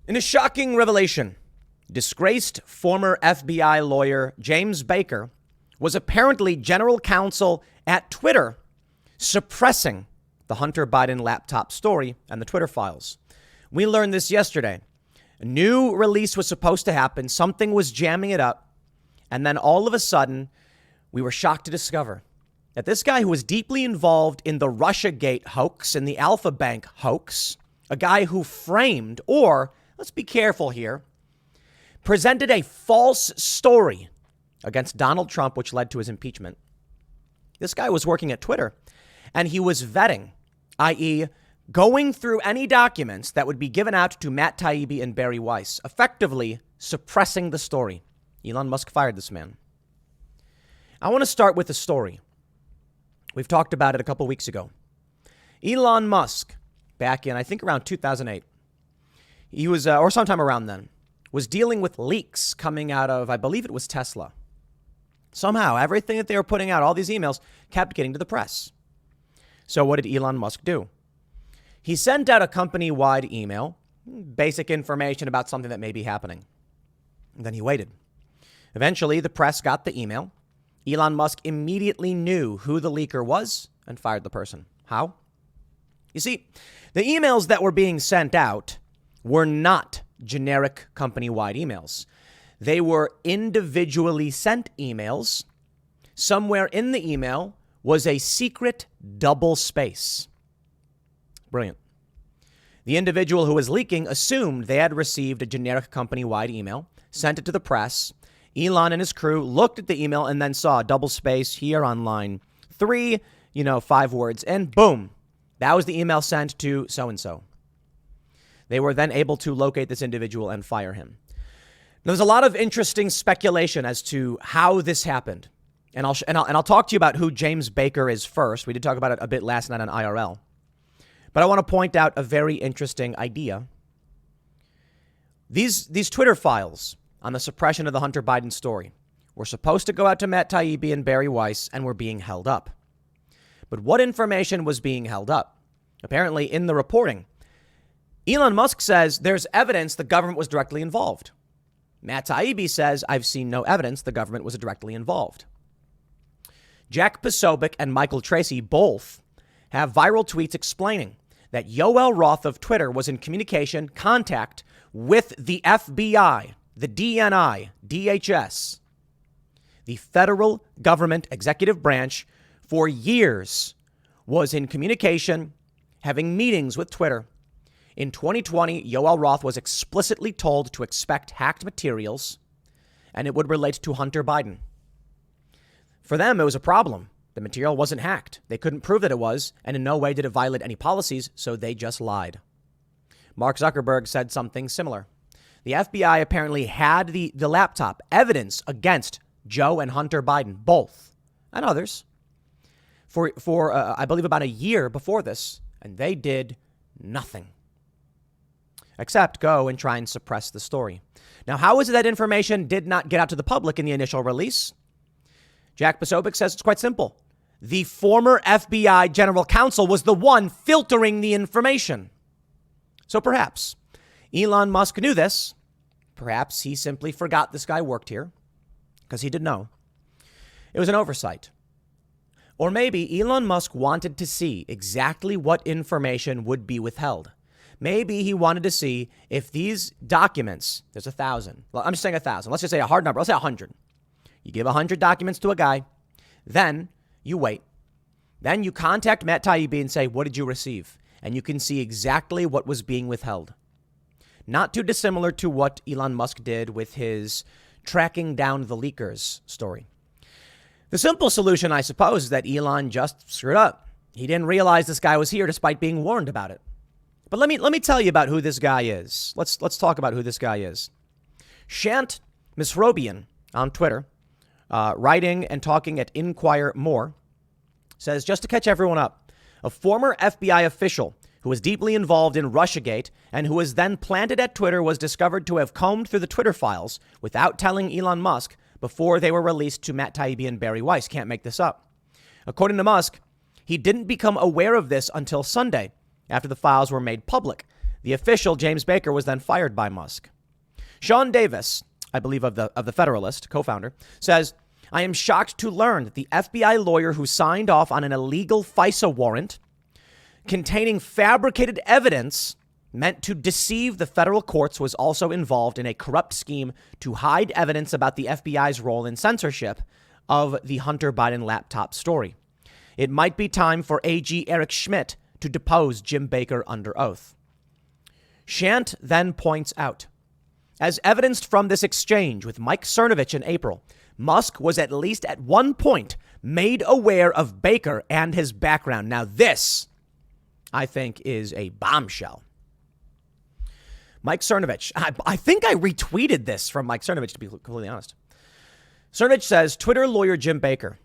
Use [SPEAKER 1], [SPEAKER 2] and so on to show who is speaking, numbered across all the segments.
[SPEAKER 1] In a shocking revelation, disgraced former FBI lawyer James Baker was apparently general counsel at Twitter, suppressing the Hunter Biden laptop story and the Twitter files. We learned this yesterday. A new release was supposed to happen. Something was jamming it up. And then all of a sudden, we were shocked to discover that this guy who was deeply involved in the Russiagate hoax and the Alpha Bank hoax, a guy who framed, or let's be careful here, presented a false story against Donald Trump, which led to his impeachment. This guy was working at Twitter, and he was vetting, i.e., going through any documents that would be given out to Matt Taibbi and Barry Weiss, effectively suppressing the story. Elon Musk fired this man. I want to start with the story. We've talked about it a couple weeks ago. Elon Musk, back in, I think, around 2008, he was, or sometime around then, was dealing with leaks coming out of, I believe it was Tesla. Somehow, everything that they were putting out, all these emails, kept getting to the press. So what did Elon Musk do? He sent out a company-wide email, basic information about something that may be happening. And then he waited. Eventually, the press got the email. Elon Musk immediately knew who the leaker was and fired the person. How? You see, the emails that were being sent out were not generic company-wide emails. They were individually sent emails. Somewhere in the email was a secret double space. Brilliant. The individual who was leaking assumed they had received a generic company-wide email, sent it to the press. Elon and his crew looked at the email and then saw a double space here on line 3, 5 words, and boom, that was the email sent to so-and-so. They were then able to locate this individual and fire him. Now, there's a lot of interesting speculation as to how this happened. And I'll talk to you about who James Baker is first. We did talk about it a bit last night on IRL. But I want to point out a very interesting idea. These Twitter files on the suppression of the Hunter Biden story were supposed to go out to Matt Taibbi and Barry Weiss and were being held up. But what information was being held up? Apparently, in the reporting, Elon Musk says there's evidence the government was directly involved. Matt Taibbi says, I've seen no evidence the government was directly involved. Jack Posobiec and Michael Tracy both have viral tweets explaining that Yoel Roth of Twitter was in contact with the FBI, the DNI, DHS, the federal government executive branch, for years, was in communication, having meetings with Twitter. In 2020, Yoel Roth was explicitly told to expect hacked materials, and it would relate to Hunter Biden. For them, it was a problem. The material wasn't hacked. They couldn't prove that it was, and in no way did it violate any policies, so they just lied. Mark Zuckerberg said something similar. The FBI apparently had the laptop, evidence against Joe and Hunter Biden, both, and others, for I believe about a year before this, and they did nothing except go and try and suppress the story. Now, how is it that information did not get out to the public in the initial release? Jack Posobiec says it's quite simple. The former FBI general counsel was the one filtering the information. So perhaps Elon Musk knew this. Perhaps he simply forgot this guy worked here, because he did know. It was an oversight. Or maybe Elon Musk wanted to see exactly what information would be withheld. Maybe he wanted to see if these documents, there's 1,000. Well, I'm just saying 1,000. Let's just say a hard number. Let's say 100. You give 100 documents to a guy. Then you wait. Then you contact Matt Taibbi and say, what did you receive? And you can see exactly what was being withheld. Not too dissimilar to what Elon Musk did with his tracking down the leakers story. The simple solution, I suppose, is that Elon just screwed up. He didn't realize this guy was here despite being warned about it. But let me tell you about who this guy is. Let's talk about who this guy is. Shant Misrobian on Twitter, writing and talking at Inquire More, says, just to catch everyone up, a former FBI official who was deeply involved in Russiagate and who was then planted at Twitter was discovered to have combed through the Twitter files without telling Elon Musk before they were released to Matt Taibbi and Barry Weiss. Can't make this up. According to Musk, he didn't become aware of this until Sunday, after the files were made public. The official, James Baker, was then fired by Musk. Sean Davis, I believe of the Federalist, co-founder, says, I am shocked to learn that the FBI lawyer who signed off on an illegal FISA warrant containing fabricated evidence meant to deceive the federal courts was also involved in a corrupt scheme to hide evidence about the FBI's role in censorship of the Hunter Biden laptop story. It might be time for AG Eric Schmidt to depose Jim Baker under oath. Shant then points out, as evidenced from this exchange with Mike Cernovich in April, Musk was at least at one point made aware of Baker and his background. Now this, I think, is a bombshell. Mike Cernovich, I think I retweeted this from Mike Cernovich, to be completely honest. Cernovich says, Twitter lawyer Jim Baker,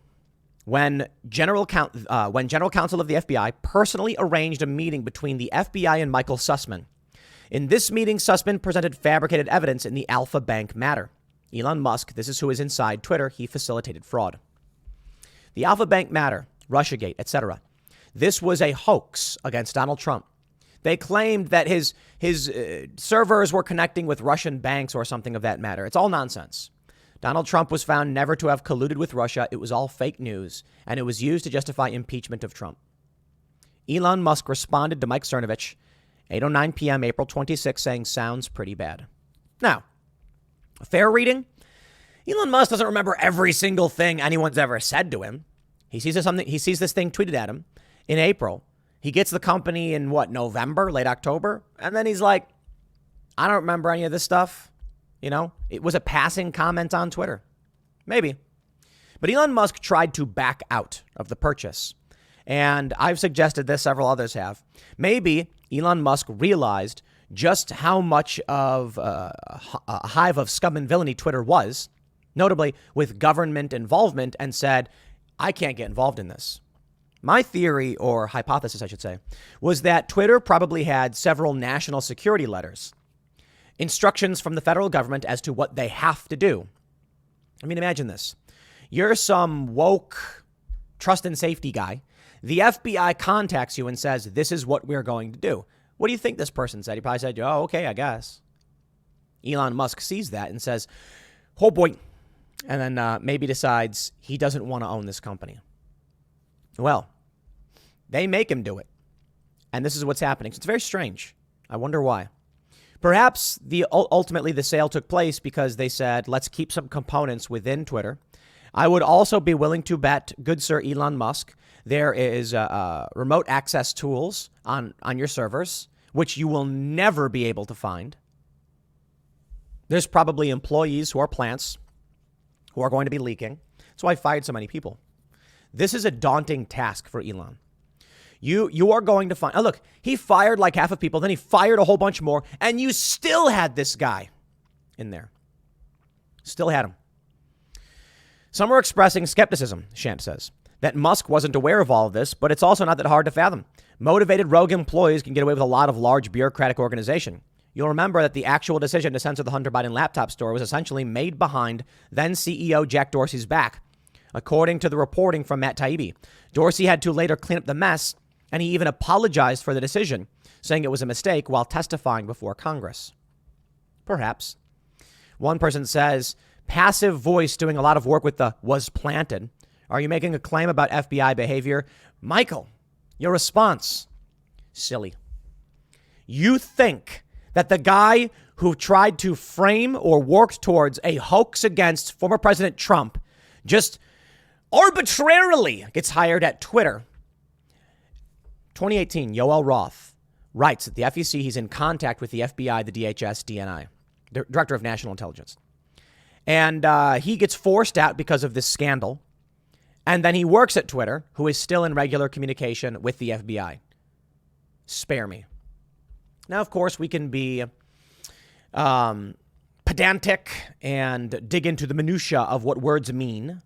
[SPEAKER 1] when general counsel of the FBI personally arranged a meeting between the FBI and Michael Sussman. In this meeting, Sussman presented fabricated evidence in the Alpha Bank matter. Elon Musk, this is who is inside Twitter, he facilitated fraud. The Alpha Bank matter, Russiagate, etc. This was a hoax against Donald Trump. They claimed that his servers were connecting with Russian banks or something of that matter. It's all nonsense. Donald Trump was found never to have colluded with Russia. It was all fake news, and it was used to justify impeachment of Trump. Elon Musk responded to Mike Cernovich, 8:09 p.m., April 26, saying, sounds pretty bad. Now, a fair reading? Elon Musk doesn't remember every single thing anyone's ever said to him. He sees this thing tweeted at him in April. He gets the company in November, late October. And then he's like, I don't remember any of this stuff. You know, it was a passing comment on Twitter. Maybe. But Elon Musk tried to back out of the purchase. And I've suggested this, several others have. Maybe Elon Musk realized just how much of a hive of scum and villainy Twitter was, notably with government involvement, and said, I can't get involved in this. My theory, or hypothesis, I should say, was that Twitter probably had several national security letters, instructions from the federal government as to what they have to do. I mean, imagine this. You're some woke trust and safety guy. The FBI contacts you and says, this is what we're going to do. What do you think this person said? He probably said, oh, okay, I guess. Elon Musk sees that and says, oh boy. And then maybe decides he doesn't want to own this company. Well, they make him do it. And this is what's happening. So it's very strange. I wonder why. Perhaps ultimately the sale took place because they said, let's keep some components within Twitter. I would also be willing to bet, good sir Elon Musk, there is remote access tools on your servers, which you will never be able to find. There's probably employees who are plants who are going to be leaking. That's why I fired so many people. This is a daunting task for Elon. You are going to find, oh, look, he fired like half of people, then he fired a whole bunch more, and you still had this guy in there. Still had him. Some are expressing skepticism, Shant says, that Musk wasn't aware of all of this, but it's also not that hard to fathom. Motivated rogue employees can get away with a lot of large bureaucratic organization. You'll remember that the actual decision to censor the Hunter Biden laptop store was essentially made behind then CEO Jack Dorsey's back. According to the reporting from Matt Taibbi, Dorsey had to later clean up the mess, and he even apologized for the decision, saying it was a mistake while testifying before Congress. Perhaps. One person says, passive voice doing a lot of work with the was planted. Are you making a claim about FBI behavior? Michael, your response. Silly. You think that the guy who tried to frame or worked towards a hoax against former President Trump just arbitrarily gets hired at Twitter. 2018, Yoel Roth writes that the FEC, he's in contact with the FBI, the DHS, DNI, the Director of National Intelligence. And he gets forced out because of this scandal. And then he works at Twitter, who is still in regular communication with the FBI. Spare me. Now, of course, we can be pedantic and dig into the minutia of what words mean.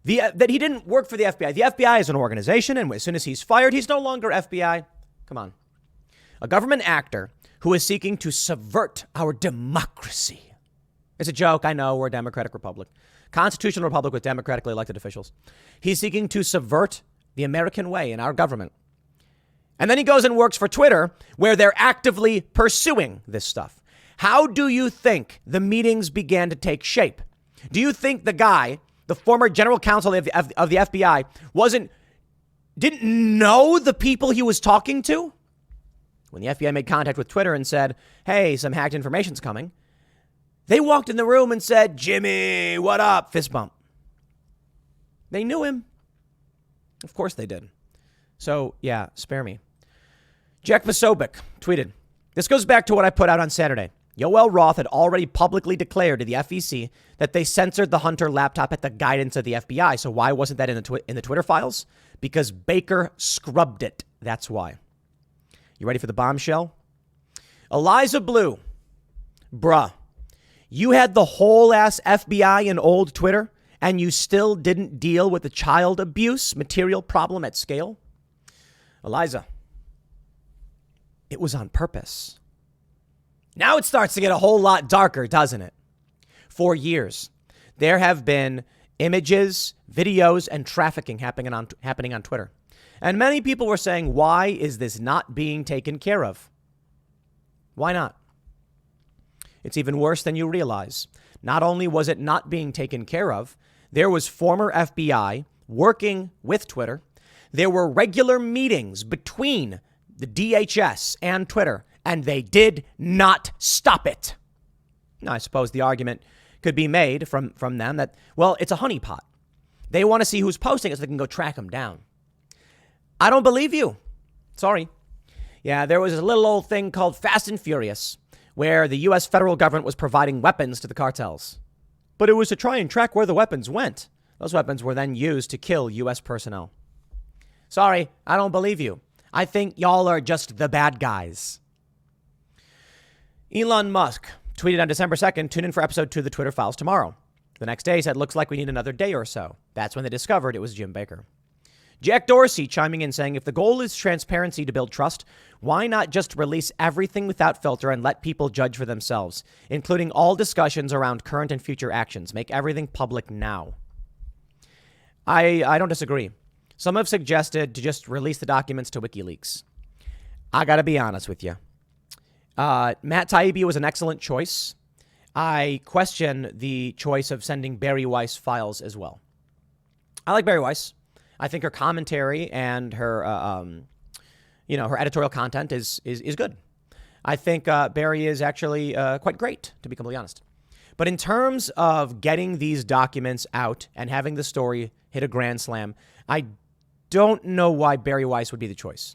[SPEAKER 1] That he didn't work for the FBI. The FBI is an organization, and as soon as he's fired, he's no longer FBI. Come on. A government actor who is seeking to subvert our democracy. It's a joke. I know we're a democratic republic. Constitutional republic with democratically elected officials. He's seeking to subvert the American way in our government. And then he goes and works for Twitter, where they're actively pursuing this stuff. How do you think the meetings began to take shape? Do you think the guy, the former general counsel of the FBI, didn't know the people he was talking to? When the FBI made contact with Twitter and said, hey, some hacked information's coming, they walked in the room and said, Jimmy, what up? Fist bump. They knew him. Of course they did. So, yeah, spare me. Jack Posobiec tweeted, this goes back to what I put out on Saturday. Yoel Roth had already publicly declared to the FEC that they censored the Hunter laptop at the guidance of the FBI. So why wasn't that in the Twitter files? Because Baker scrubbed it. That's why. You ready for the bombshell? Eliza Blue. Bruh. You had the whole ass FBI in old Twitter and you still didn't deal with the child abuse material problem at scale? Eliza. It was on purpose. Now it starts to get a whole lot darker, doesn't it? For years, there have been images, videos, and trafficking happening on Twitter. And many people were saying, why is this not being taken care of? Why not? It's even worse than you realize. Not only was it not being taken care of, there was former FBI working with Twitter. There were regular meetings between the DHS and Twitter, and they did not stop it. Now, I suppose the argument could be made from them that, well, it's a honeypot. They want to see who's posting it so they can go track them down. I don't believe you. Sorry. Yeah, there was a little old thing called Fast and Furious, where the U.S. federal government was providing weapons to the cartels. But it was to try and track where the weapons went. Those weapons were then used to kill U.S. personnel. Sorry, I don't believe you. I think y'all are just the bad guys. Elon Musk tweeted on December 2nd, tune in for episode 2 of the Twitter Files tomorrow. The next day said, looks like we need another day or so. That's when they discovered it was Jim Baker. Jack Dorsey chiming in saying, if the goal is transparency to build trust, why not just release everything without filter and let people judge for themselves, including all discussions around current and future actions? Make everything public now. I don't disagree. Some have suggested to just release the documents to WikiLeaks. I got to be honest with you. Matt Taibbi was an excellent choice. I question the choice of sending Bari Weiss files as well. I like Bari Weiss. I think her commentary and her, her editorial content is good. I think Bari is actually quite great, to be completely honest. But in terms of getting these documents out and having the story hit a grand slam, I don't know why Bari Weiss would be the choice.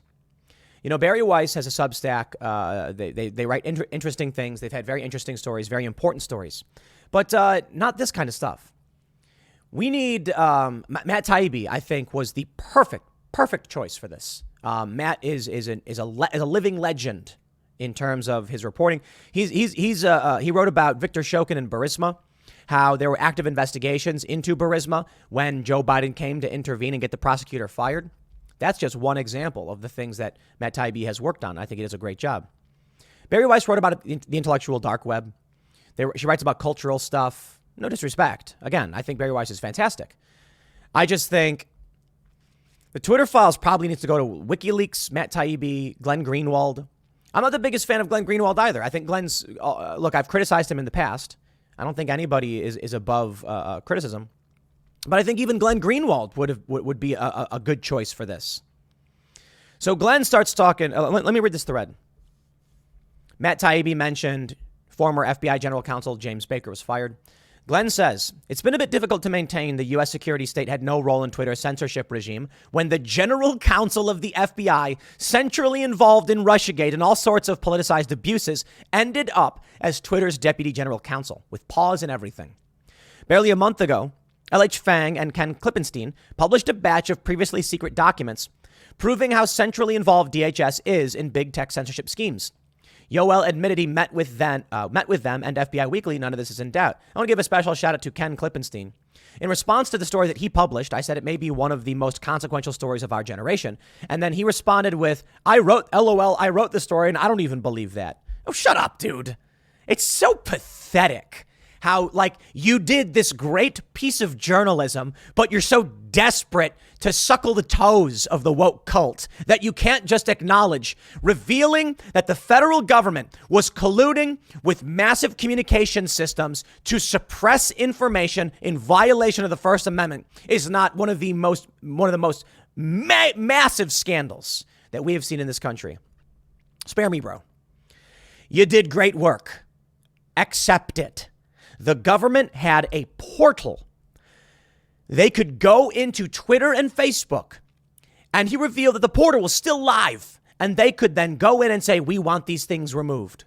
[SPEAKER 1] You know, Bari Weiss has a Substack. They write interesting things. They've had very interesting stories, very important stories, but not this kind of stuff. We need Matt Taibbi, I think, was the perfect choice for this. Matt is a living legend in terms of his reporting. He wrote about Victor Shokin and Burisma, how there were active investigations into Burisma when Joe Biden came to intervene and get the prosecutor fired. That's just one example of the things that Matt Taibbi has worked on. I think he does a great job. Bari Weiss wrote about the intellectual dark web. She writes about cultural stuff. No disrespect. Again, I think Bari Weiss is fantastic. I just think the Twitter Files probably needs to go to WikiLeaks, Matt Taibbi, Glenn Greenwald. I'm not the biggest fan of Glenn Greenwald either. I think Glenn's, look, I've criticized him in the past. I don't think anybody is above criticism. But I think even Glenn Greenwald would be a good choice for this. So Glenn starts talking. Let me read this thread. Matt Taibbi mentioned former FBI General Counsel James Baker was fired. Glenn says, it's been a bit difficult to maintain the U.S. security state had no role in Twitter's censorship regime when the General Counsel of the FBI, centrally involved in Russiagate and all sorts of politicized abuses, ended up as Twitter's Deputy General Counsel, with pause and everything. Barely a month ago, L.H. Fang and Ken Klippenstein published a batch of previously secret documents proving how centrally involved DHS is in big tech censorship schemes. Yoel admitted he met with them and FBI Weekly. None of this is in doubt. I want to give a special shout out to Ken Klippenstein. In response to the story that he published, I said it may be one of the most consequential stories of our generation. And then he responded with, I wrote the story and I don't even believe that. Oh, shut up, dude. It's so pathetic how like you did this great piece of journalism, but you're so desperate to suckle the toes of the woke cult that you can't just acknowledge revealing that the federal government was colluding with massive communication systems to suppress information in violation of the First Amendment is not one of the most massive scandals that we have seen in this country. Spare me, bro. You did great work. Accept it. The government had a portal. They could go into Twitter and Facebook, and he revealed that the portal was still live, and they could then go in and say, we want these things removed.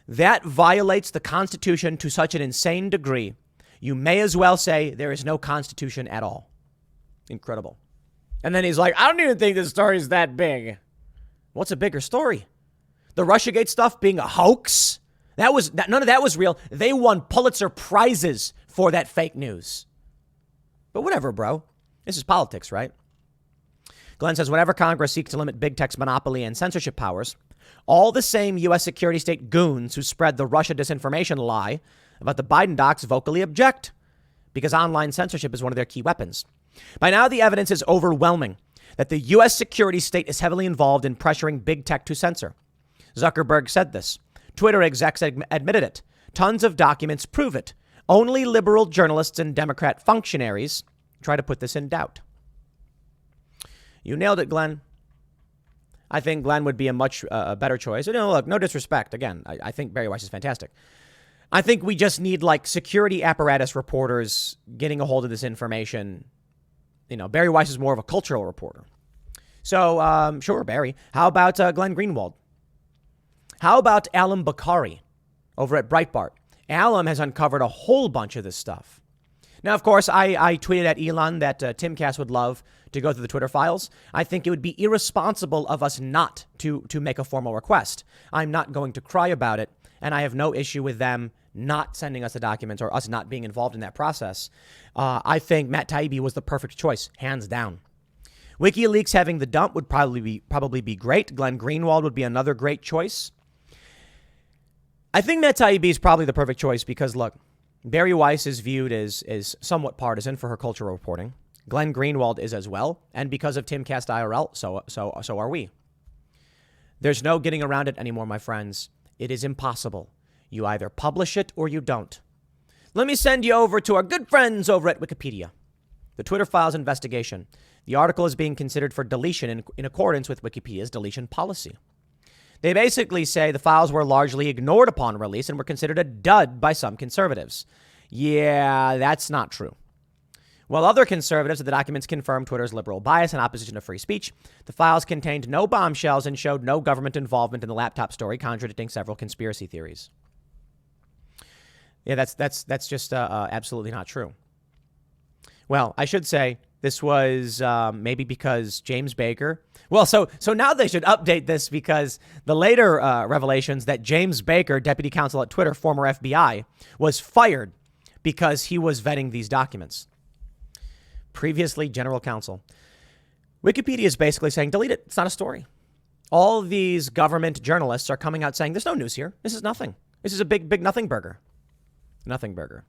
[SPEAKER 1] That violates the Constitution to such an insane degree. You may as well say there is no Constitution at all. Incredible. And then he's like, I don't even think this story is that big. What's a bigger story? The Russiagate stuff being a hoax? None of that was real. They won Pulitzer Prizes for that fake news. But whatever, bro. This is politics, right? Glenn says, whenever Congress seeks to limit big tech's monopoly and censorship powers, all the same U.S. security state goons who spread the Russia disinformation lie about the Biden docs vocally object because online censorship is one of their key weapons. By now, the evidence is overwhelming that the U.S. security state is heavily involved in pressuring big tech to censor. Zuckerberg said this. Twitter execs admitted it. Tons of documents prove it. Only liberal journalists and Democrat functionaries try to put this in doubt. You nailed it, Glenn. I think Glenn would be a much better choice. Look, no disrespect. Again, I think Barry Weiss is fantastic. I think we just need like security apparatus reporters getting a hold of this information. Barry Weiss is more of a cultural reporter. So, sure, Barry. How about Glenn Greenwald? How about Alan Bakari over at Breitbart? Alan has uncovered a whole bunch of this stuff. Now, of course, I tweeted at Elon that Timcast would love to go through the Twitter files. I think it would be irresponsible of us not to make a formal request. I'm not going to cry about it, and I have no issue with them not sending us the documents or us not being involved in that process. I think Matt Taibbi was the perfect choice, hands down. WikiLeaks having the dump would probably be great. Glenn Greenwald would be another great choice. I think Matt Taibbi is probably the perfect choice because, look, Barry Weiss is viewed as somewhat partisan for her cultural reporting. Glenn Greenwald is as well. And because of Timcast IRL, so are we. There's no getting around it anymore, my friends. It is impossible. You either publish it or you don't. Let me send you over to our good friends over at Wikipedia. The Twitter files investigation. The article is being considered for deletion in accordance with Wikipedia's deletion policy. They basically say the files were largely ignored upon release and were considered a dud by some conservatives. Yeah, that's not true. While other conservatives said the documents confirmed Twitter's liberal bias and opposition to free speech, the files contained no bombshells and showed no government involvement in the laptop story, contradicting several conspiracy theories. Yeah, that's just absolutely not true. Well, I should say this was maybe because James Baker. Well, so now they should update this because the later revelations that James Baker, deputy counsel at Twitter, former FBI, was fired because he was vetting these documents. Previously general counsel. Wikipedia is basically saying, delete it. It's not a story. All these government journalists are coming out saying, there's no news here. This is nothing. This is a big nothing burger. Nothing burger.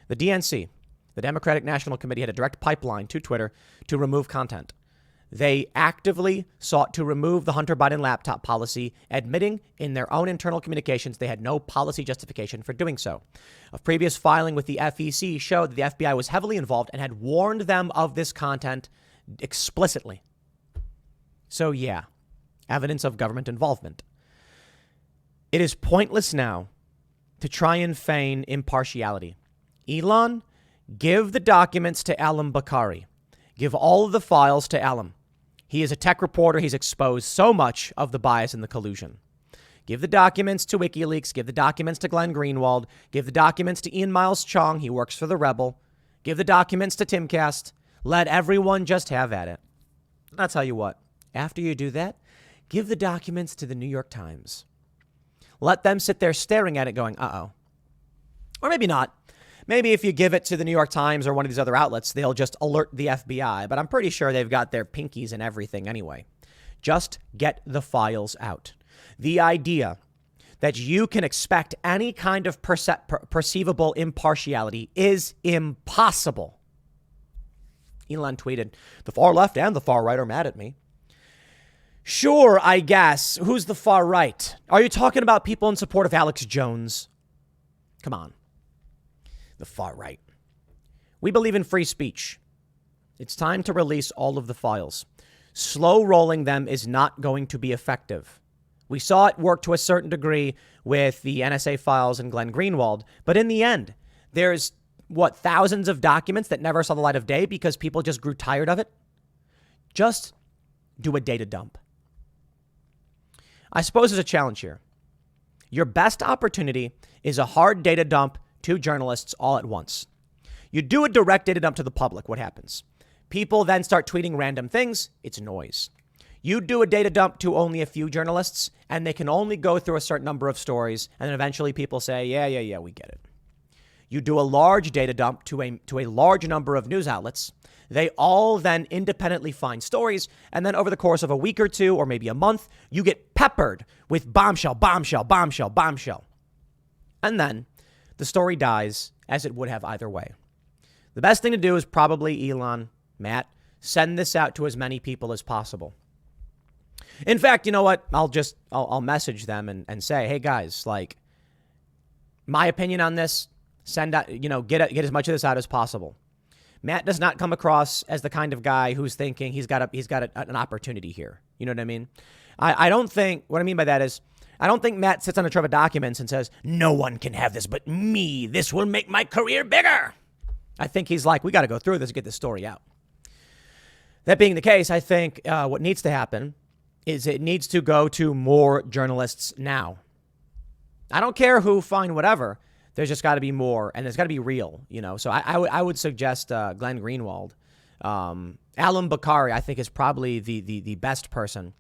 [SPEAKER 1] The DNC, the Democratic National Committee, had a direct pipeline to Twitter to remove content. They actively sought to remove the Hunter Biden laptop policy, admitting in their own internal communications they had no policy justification for doing so. A previous filing with the FEC showed that the FBI was heavily involved and had warned them of this content explicitly. So yeah, evidence of government involvement. It is pointless now to try and feign impartiality. Elon, give the documents to Alan Bakari. Give all of the files to Alan. He is a tech reporter. He's exposed so much of the bias and the collusion. Give the documents to WikiLeaks. Give the documents to Glenn Greenwald. Give the documents to Ian Miles Chong. He works for The Rebel. Give the documents to Timcast. Let everyone just have at it. I'll tell you what. After you do that, give the documents to the New York Times. Let them sit there staring at it going, uh-oh. Or maybe not. Maybe if you give it to the New York Times or one of these other outlets, they'll just alert the FBI. But I'm pretty sure they've got their pinkies and everything anyway. Just get the files out. The idea that you can expect any kind of perceivable impartiality is impossible. Elon tweeted, "The far left and the far right are mad at me." Sure, I guess. Who's the far right? Are you talking about people in support of Alex Jones? Come on. The far right. We believe in free speech. It's time to release all of the files. Slow rolling them is not going to be effective. We saw it work to a certain degree with the NSA files and Glenn Greenwald. But in the end, there's, thousands of documents that never saw the light of day because people just grew tired of it? Just do a data dump. I suppose there's a challenge here. Your best opportunity is a hard data dump to journalists all at once. You do a direct data dump to the public. What happens? People then start tweeting random things. It's noise. You do a data dump to only a few journalists, and they can only go through a certain number of stories, and then eventually people say, yeah, we get it. You do a large data dump to a large number of news outlets. They all then independently find stories, and then over the course of a week or two, or maybe a month, you get peppered with bombshell, bombshell, bombshell, bombshell. And then the story dies, as it would have either way. The best thing to do is probably, Elon, Matt, send this out to as many people as possible. In fact, you know what? I'll message them and say, hey guys, like, my opinion on this, send out, get as much of this out as possible. Matt does not come across as the kind of guy who's thinking he's got an opportunity here. You know what I mean? I don't think, what I mean by that is, I don't think Matt sits on a trove of documents and says, no one can have this but me. This will make my career bigger. I think he's like, we got to go through this and get this story out. That being the case, I think what needs to happen is it needs to go to more journalists now. I don't care who, fine, whatever. There's just got to be more, and it's got to be real, So I would suggest Glenn Greenwald. Alan Bakari, I think, is probably the best person.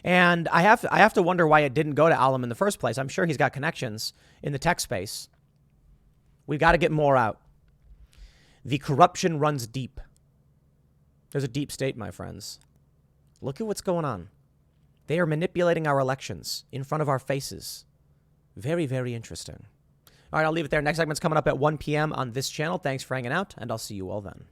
[SPEAKER 1] And I have to wonder why it didn't go to Alan in the first place. I'm sure he's got connections in the tech space. We've got to get more out. The corruption runs deep. There's a deep state, my friends. Look at what's going on. They are manipulating our elections in front of our faces. Very, very interesting. All right, I'll leave it there. Next segment's coming up at 1 p.m. on this channel. Thanks for hanging out, and I'll see you all then.